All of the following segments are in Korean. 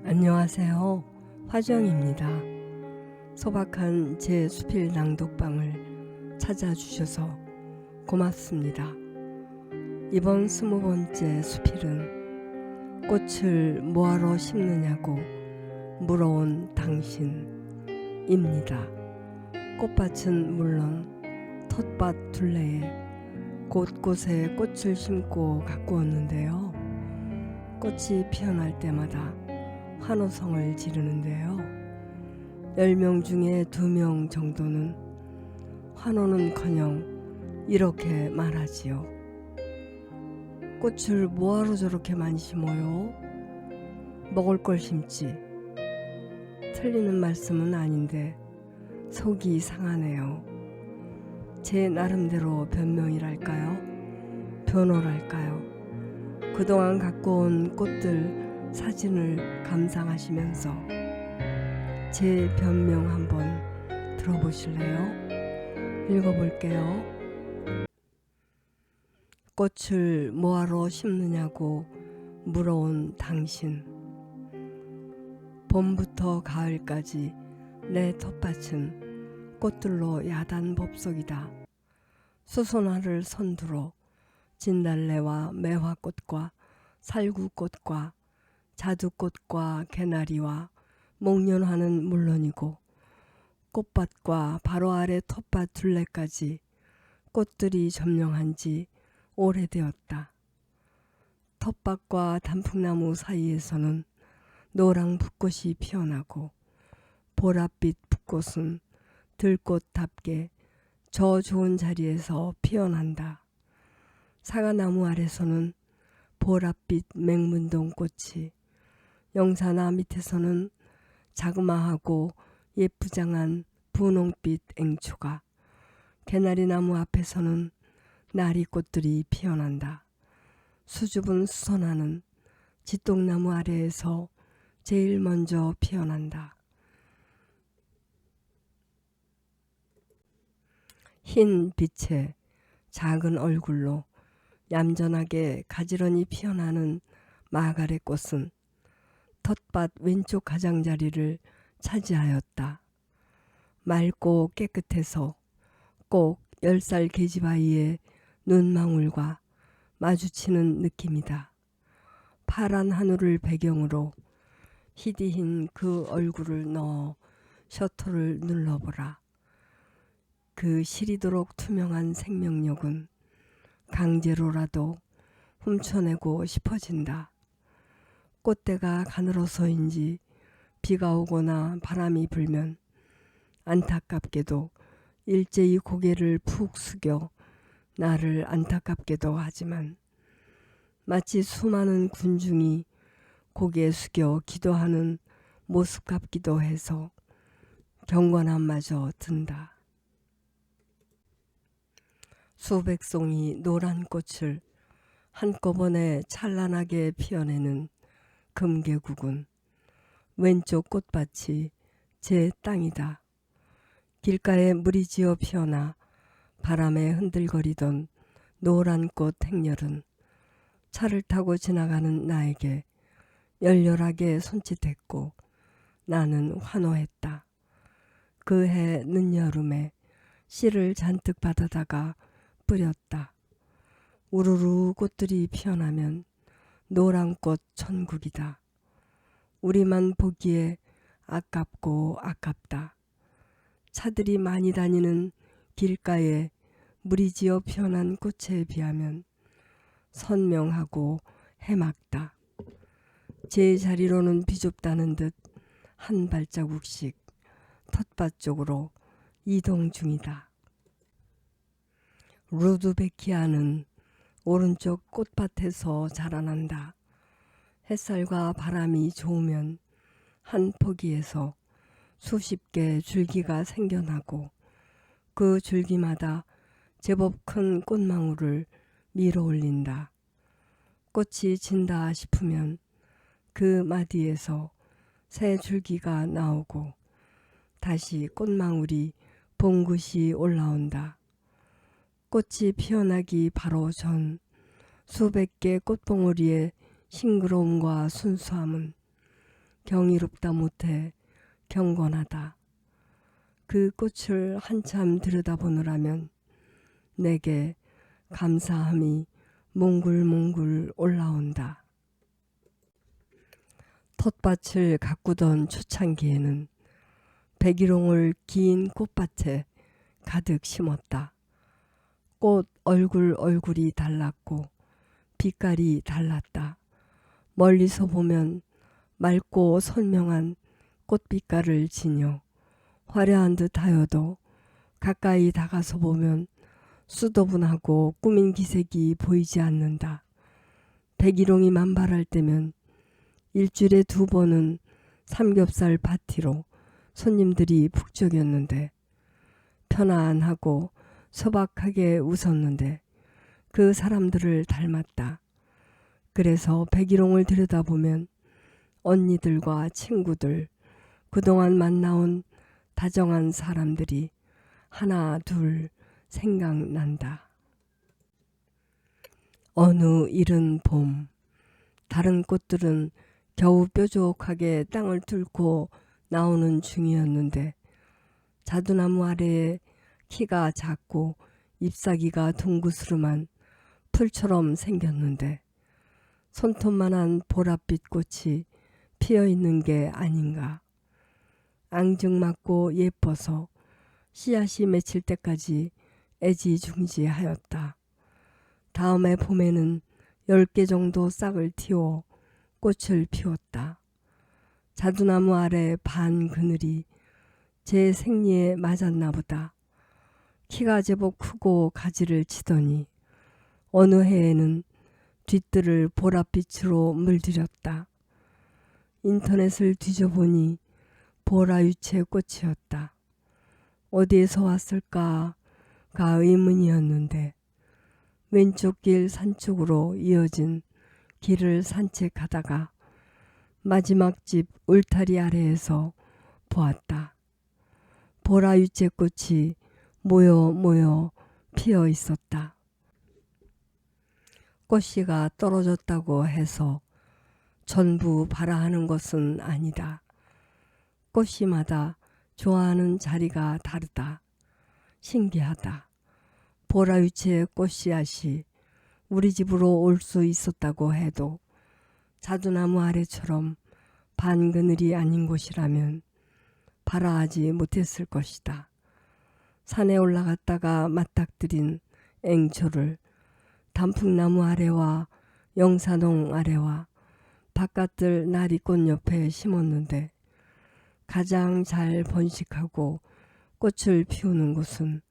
안녕하세요. 화정입니다. 소박한 제 수필 낭독방을 찾아주셔서 고맙습니다. 이번 20번째 수필은 꽃을 뭐하러 심느냐고 물어온 당신입니다. 꽃밭은 물론 텃밭 둘레에 곳곳에 꽃을 심고 가꾸었는데요. 꽃이 피어날 때마다 환호성을 지르는데요. 10명 중에 2명 정도는 환호는커녕 이렇게 말하지요. 꽃을 뭐하러 저렇게 많이 심어요? 먹을 걸 심지. 틀리는 말씀은 아닌데 속이 상하네요. 제 나름대로 변명이랄까요? 변호랄까요? 그동안 갖고 온 꽃들 사진을 감상하시면서 제 변명 한번 들어보실래요? 읽어볼게요. 꽃을 뭐하러 심느냐고 물어온 당신. 봄부터 가을까지 내 텃밭은 꽃들로 야단법석이다. 수선화를 선두로 진달래와 매화꽃과 살구꽃과 자두꽃과 개나리와 목련화는 물론이고 꽃밭과 바로 아래 텃밭 둘레까지 꽃들이 점령한 지 오래되었다. 텃밭과 단풍나무 사이에서는 노랑 붓꽃이 피어나고 보랏빛 붓꽃은 들꽃답게 저 좋은 자리에서 피어난다. 사과나무 아래서는 보랏빛 맹문동꽃이, 영산화 밑에서는 자그마하고 예쁘장한 분홍빛 앵초가, 개나리나무 앞에서는 나리꽃들이 피어난다. 수줍은 수선화는 지똥나무 아래에서 제일 먼저 피어난다. 흰 빛의 작은 얼굴로 얌전하게 가지런히 피어나는 마가렛 꽃은 텃밭 왼쪽 가장자리를 차지하였다. 맑고 깨끗해서 꼭 10살 계집아이의 눈망울과 마주치는 느낌이다. 파란 하늘을 배경으로 희디흰 그 얼굴을 넣어 셔터를 눌러보라. 그 시리도록 투명한 생명력은 강제로라도 훔쳐내고 싶어진다. 꽃대가 가늘어서인지 비가 오거나 바람이 불면 안타깝게도 일제히 고개를 푹 숙여 나를 안타깝게도 하지만 마치 수많은 군중이 고개 숙여 기도하는 모습 같기도 해서 경건함마저 든다. 수백 송이 노란 꽃을 한꺼번에 찬란하게 피어내는 금계국은 왼쪽 꽃밭이 제 땅이다. 길가에 물이 지어 피어나 바람에 흔들거리던 노란 꽃 행렬은 차를 타고 지나가는 나에게 열렬하게 손짓했고 나는 환호했다. 그 해 늦여름에 씨를 잔뜩 받아다가 뿌렸다. 우르르 꽃들이 피어나면 노란꽃 천국이다. 우리만 보기에 아깝고 아깝다. 차들이 많이 다니는 길가에 물이 지어 피어난 꽃에 비하면 선명하고 해맑다. 제 자리로는 비좁다는 듯 한 발자국씩 텃밭 쪽으로 이동 중이다. 루드베키아는 오른쪽 꽃밭에서 자라난다. 햇살과 바람이 좋으면 한 포기에서 수십 개 줄기가 생겨나고 그 줄기마다 제법 큰 꽃망울을 밀어 올린다. 꽃이 진다 싶으면 그 마디에서 새 줄기가 나오고 다시 꽃망울이 봉긋이 올라온다. 꽃이 피어나기 바로 전 수백 개 꽃봉오리의 싱그러움과 순수함은 경이롭다 못해 경건하다. 그 꽃을 한참 들여다보느라면 내게 감사함이 몽글몽글 올라온다. 텃밭을 가꾸던 초창기에는 백일홍을 긴 꽃밭에 가득 심었다. 꽃 얼굴이 달랐고 빛깔이 달랐다. 멀리서 보면 맑고 선명한 꽃빛깔을 지녀 화려한 듯 하여도 가까이 다가서 보면 수더분하고 꾸민 기색이 보이지 않는다. 백일홍이 만발할 때면 일주일에 2번은 삼겹살 파티로 손님들이 북적였는데 편안하고 소박하게 웃었는데 그 사람들을 닮았다. 그래서 백일홍을 들여다보면 언니들과 친구들, 그동안 만나온 다정한 사람들이 하나 둘 생각난다. 어느 이른 봄, 다른 꽃들은 겨우 뾰족하게 땅을 뚫고 나오는 중이었는데 자두나무 아래에 키가 작고 잎사귀가 둥그스름한 풀처럼 생겼는데 손톱만한 보랏빛 꽃이 피어있는 게 아닌가. 앙증맞고 예뻐서 씨앗이 맺힐 때까지 애지중지하였다. 다음에 봄에는 10개 정도 싹을 틔워 꽃을 피웠다. 자두나무 아래 반 그늘이 제 생리에 맞았나 보다. 키가 제법 크고 가지를 치더니 어느 해에는 뒷뜰을 보랏빛으로 물들였다. 인터넷을 뒤져보니 보라유채 꽃이었다. 어디에서 왔을까가 의문이었는데 왼쪽 길 산쪽으로 이어진 길을 산책하다가 마지막 집 울타리 아래에서 보았다. 보라유채 꽃이 모여 피어 있었다. 꽃씨가 떨어졌다고 해서 전부 바라하는 것은 아니다. 꽃씨마다 좋아하는 자리가 다르다. 신기하다. 보라유채 꽃씨앗이 우리 집으로 올 수 있었다고 해도 자두나무 아래처럼 반그늘이 아닌 곳이라면 바라하지 못했을 것이다. 산에 올라갔다가 맞닥뜨린 앵초를 단풍나무 아래와 영사농 아래와 바깥들 나리꽃 옆에 심었는데 가장 잘 번식하고 꽃을 피우는 곳은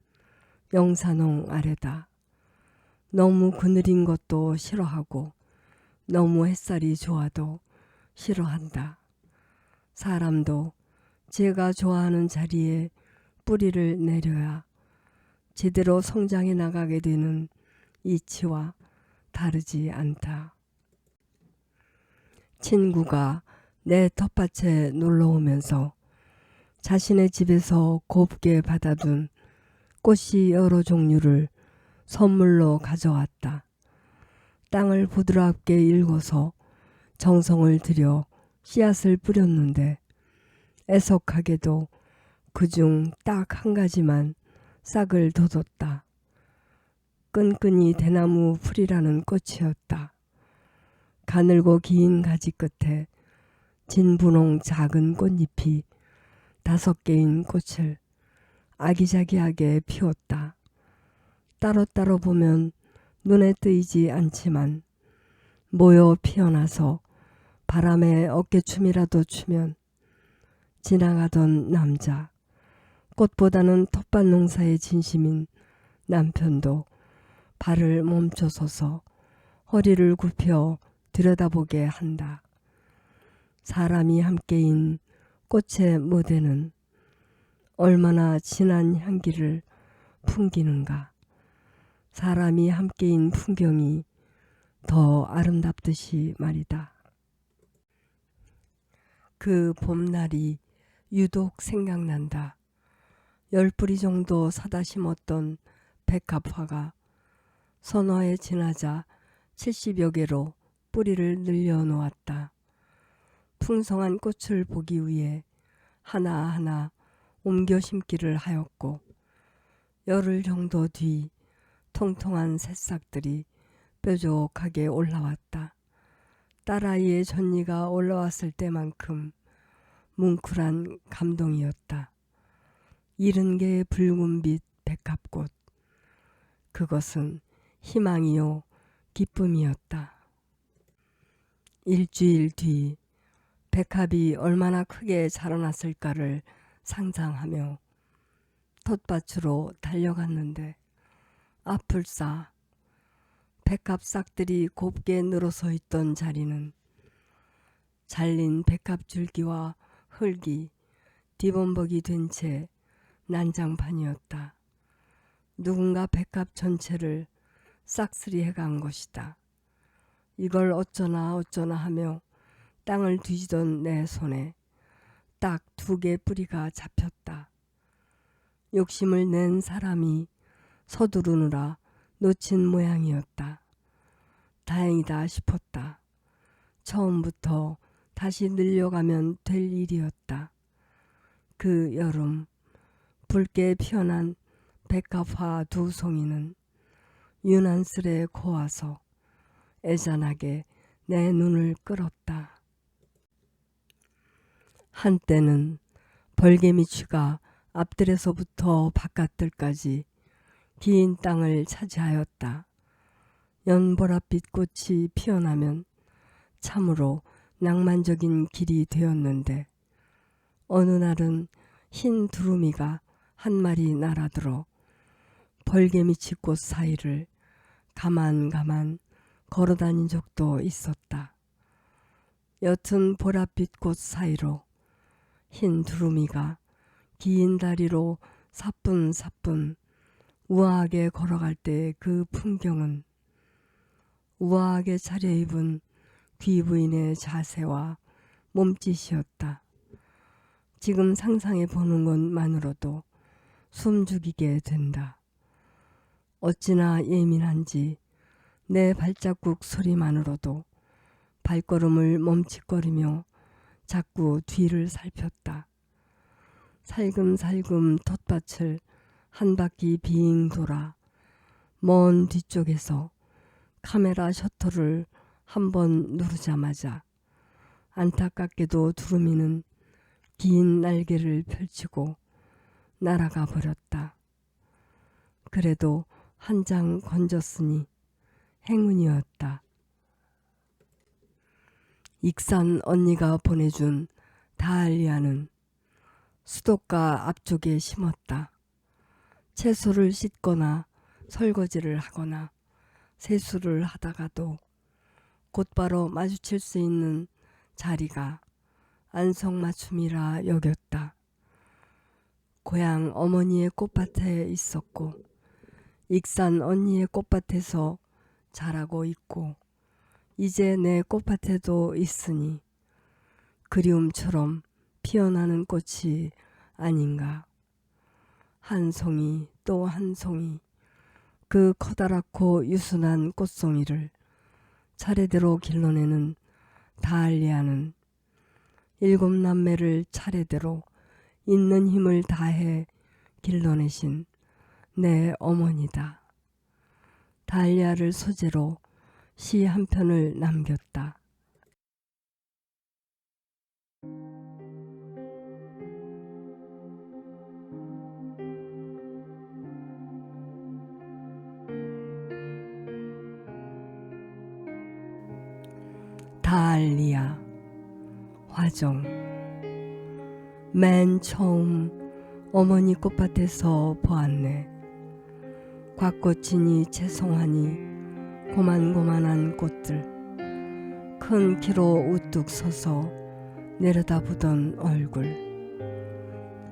영사농 아래다. 너무 그늘인 것도 싫어하고 너무 햇살이 좋아도 싫어한다. 사람도 제가 좋아하는 자리에 뿌리를 내려야 제대로 성장해 나가게 되는 이치와 다르지 않다. 친구가 내 텃밭에 놀러오면서 자신의 집에서 곱게 받아둔 꽃이 여러 종류를 선물로 가져왔다. 땅을 부드럽게 일궈서 정성을 들여 씨앗을 뿌렸는데 애석하게도 그중 딱 한 가지만 싹을 돋웠다. 끈끈이 대나무 풀이라는 꽃이었다. 가늘고 긴 가지 끝에 진분홍 작은 꽃잎이 5개인 꽃을 아기자기하게 피웠다. 따로따로 보면 눈에 띄지 않지만 모여 피어나서 바람에 어깨춤이라도 추면 지나가던 남자, 꽃보다는 텃밭 농사에 진심인 남편도 발을 멈춰서서 허리를 굽혀 들여다보게 한다. 사람이 함께인 꽃의 무대는 얼마나 진한 향기를 풍기는가. 사람이 함께인 풍경이 더 아름답듯이 말이다. 그 봄날이 유독 생각난다. 10뿌리 정도 사다 심었던 백합화가 서너에 지나자 70여 개로 뿌리를 늘려 놓았다. 풍성한 꽃을 보기 위해 하나하나 옮겨 심기를 하였고, 열흘 정도 뒤 통통한 새싹들이 뾰족하게 올라왔다. 딸아이의 전이가 올라왔을 때만큼 뭉클한 감동이었다. 70개의 붉은빛 백합꽃. 그것은 희망이요 기쁨이었다. 일주일 뒤 백합이 얼마나 크게 자라났을까를 상상하며 텃밭으로 달려갔는데, 아플싸 백합 싹들이 곱게 늘어서 있던 자리는 잘린 백합 줄기와 흙이 뒤범벅이 된 채 난장판이었다. 누군가 백합 전체를 싹쓸이해 간 것이다. 이걸 어쩌나 하며 땅을 뒤지던 내 손에 딱 2개 뿌리가 잡혔다. 욕심을 낸 사람이 서두르느라 놓친 모양이었다. 다행이다 싶었다. 처음부터 다시 늘려가면 될 일이었다. 그 여름 붉게 피어난 백합화 2송이는 유난스레 고와서 애잔하게 내 눈을 끌었다. 한때는 벌개미취가 앞뜰에서부터 바깥뜰까지 긴 땅을 차지하였다. 연보랏빛 꽃이 피어나면 참으로 낭만적인 길이 되었는데, 어느 날은 흰 두루미가 한 마리 날아들어 벌개미치 꽃 사이를 가만 걸어다닌 적도 있었다. 옅은 보랏빛 꽃 사이로 흰 두루미가 긴 다리로 사뿐사뿐 우아하게 걸어갈 때 그 풍경은 우아하게 차려입은 귀부인의 자세와 몸짓이었다. 지금 상상해 보는 것만으로도 숨죽이게 된다. 어찌나 예민한지 내 발자국 소리만으로도 발걸음을 멈칫거리며 자꾸 뒤를 살폈다. 살금살금 텃밭을 한 바퀴 빙 돌아 먼 뒤쪽에서 카메라 셔터를 한번 누르자마자 안타깝게도 두루미는 긴 날개를 펼치고 날아가 버렸다. 그래도 한 장 건졌으니 행운이었다. 익산 언니가 보내준 다알리아는 수도가 앞쪽에 심었다. 채소를 씻거나 설거지를 하거나 세수를 하다가도 곧바로 마주칠 수 있는 자리가 안성맞춤이라 여겼다. 고향 어머니의 꽃밭에 있었고, 익산 언니의 꽃밭에서 자라고 있고, 이제 내 꽃밭에도 있으니 그리움처럼 피어나는 꽃이 아닌가. 한 송이 또 한 송이, 그 커다랗고 유순한 꽃송이를 차례대로 길러내는 다알리아는 7남매를 차례대로 있는 힘을 다해 길러내신 내 어머니다. 다알리아를 소재로 시 한 편을 남겼다. 다알리아. 화정. 맨 처음 어머니 꽃밭에서 보았네. 곽꽃이니 채송하니 고만고만한 꽃들, 큰 키로 우뚝 서서 내려다보던 얼굴,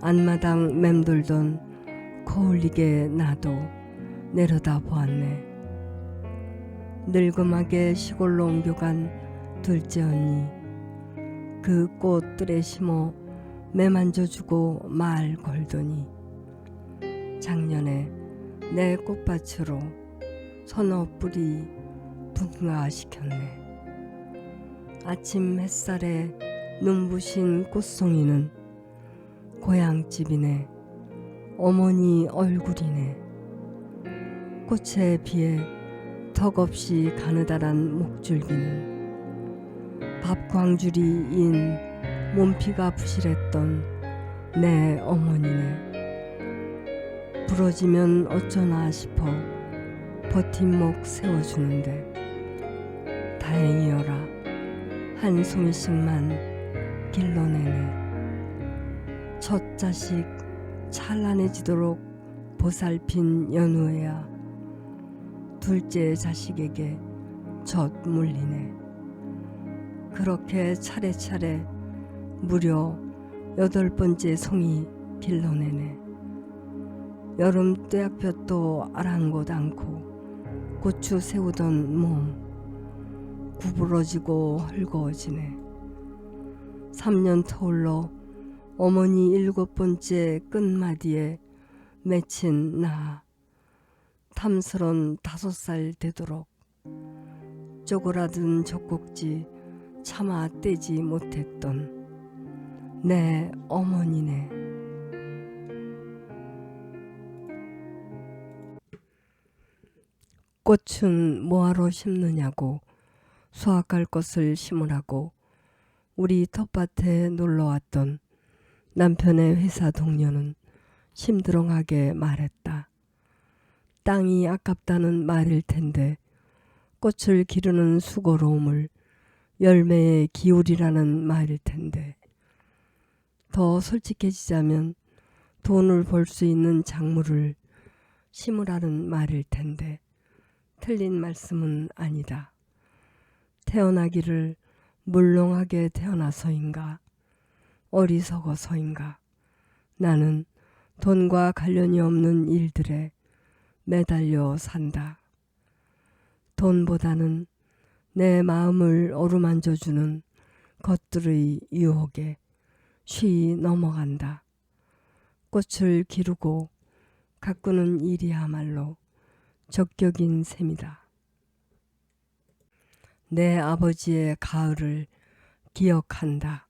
안마당 맴돌던 거울리게 나도 내려다보았네. 늙음하게 시골로 옮겨간 둘째 언니, 그 꽃들에 심어 매 만져주고 말 걸더니 작년에 내 꽃밭으로 서너 뿌리 분가시켰네. 아침 햇살에 눈부신 꽃송이는 고향집이네. 어머니 얼굴이네. 꽃에 비해 턱없이 가느다란 목줄기는 밥광줄이 인 몸피가 부실했던 내 어머니네. 부러지면 어쩌나 싶어 버팀목 세워주는데 다행이여라 한 송이씩만 길러내네. 첫 자식 찬란해지도록 보살핀 연우에야 둘째 자식에게 젖 물리네. 그렇게 차례차례 무려 8번째 송이 길러내네. 여름 떼약볕도 아랑곳 않고 고추 세우던 몸 구부러지고 헐거워지네. 3년 터울러 어머니 7번째 끝마디에 맺힌 나 탐스런 5살 되도록 쪼그라든 젖꼭지 차마 떼지 못했던 내 어머니네. 꽃은 뭐하러 심느냐고 수확할 것을 심으라고 우리 텃밭에 놀러왔던 남편의 회사 동료는 심드렁하게 말했다. 땅이 아깝다는 말일 텐데 꽃을 기르는 수고로움을 열매에 기울이라는 말일 텐데 더 솔직해지자면 돈을 벌 수 있는 작물을 심으라는 말일 텐데 틀린 말씀은 아니다. 태어나기를 물렁하게 태어나서인가 어리석어서인가 나는 돈과 관련이 없는 일들에 매달려 산다. 돈보다는 내 마음을 어루만져주는 것들의 유혹에 쉬이 넘어간다. 꽃을 기르고 가꾸는 일이야말로 적격인 셈이다. 내 아버지의 가을을 기억한다.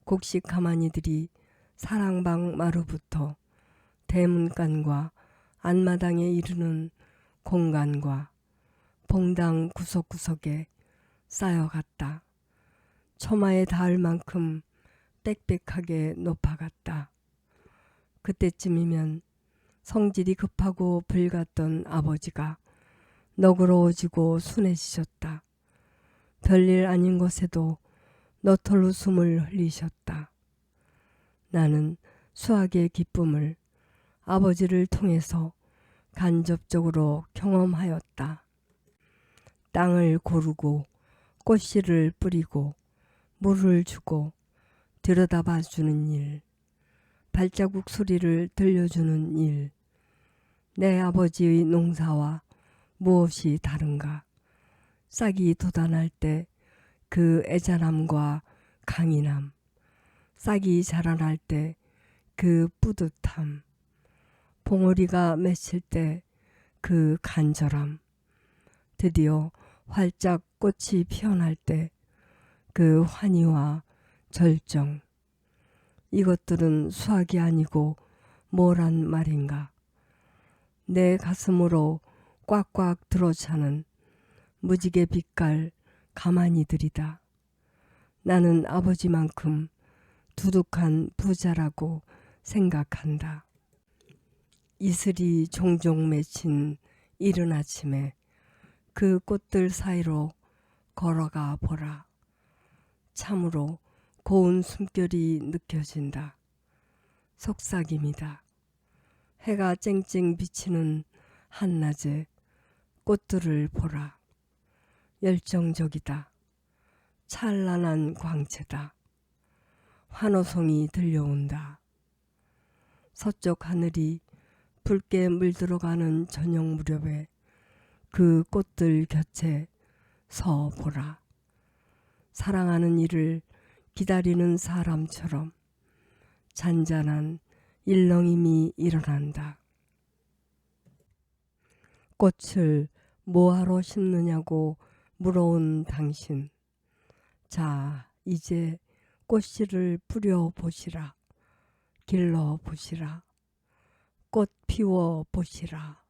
곡식 가마니들이 사랑방 마루부터 대문간과 안마당에 이르는 공간과 봉당 구석구석에 쌓여갔다. 처마에 닿을 만큼 빽빽하게 높아갔다. 그때쯤이면 성질이 급하고 불같던 아버지가 너그러워지고 순해지셨다. 별일 아닌 것에도 너털로 숨을 흘리셨다. 나는 수학의 기쁨을 아버지를 통해서 간접적으로 경험하였다. 땅을 고르고 꽃씨를 뿌리고 물을 주고 들여다봐주는 일, 발자국 소리를 들려주는 일, 내 아버지의 농사와 무엇이 다른가? 싹이 돋아날 때 그 애잔함과 강인함, 싹이 자라날 때 그 뿌듯함, 봉오리가 맺힐 때 그 간절함, 드디어 활짝 꽃이 피어날 때 그 환희와 절정. 이것들은 수학이 아니고 뭐란 말인가? 내 가슴으로 꽉꽉 들어차는 무지개 빛깔 가마니들이다. 나는 아버지만큼 두둑한 부자라고 생각한다. 이슬이 종종 맺힌 이른 아침에 그 꽃들 사이로 걸어가 보라. 참으로 고운 숨결이 느껴진다. 속삭임이다. 해가 쨍쨍 비치는 한낮에 꽃들을 보라. 열정적이다. 찬란한 광채다. 환호성이 들려온다. 서쪽 하늘이 붉게 물들어가는 저녁 무렵에 그 꽃들 곁에 서 보라. 사랑하는 이를 기다리는 사람처럼 잔잔한 일렁임이 일어난다. 꽃을 뭐하러 심느냐고 물어온 당신. 자, 이제 꽃씨를 뿌려 보시라. 길러 보시라. 꽃 피워 보시라.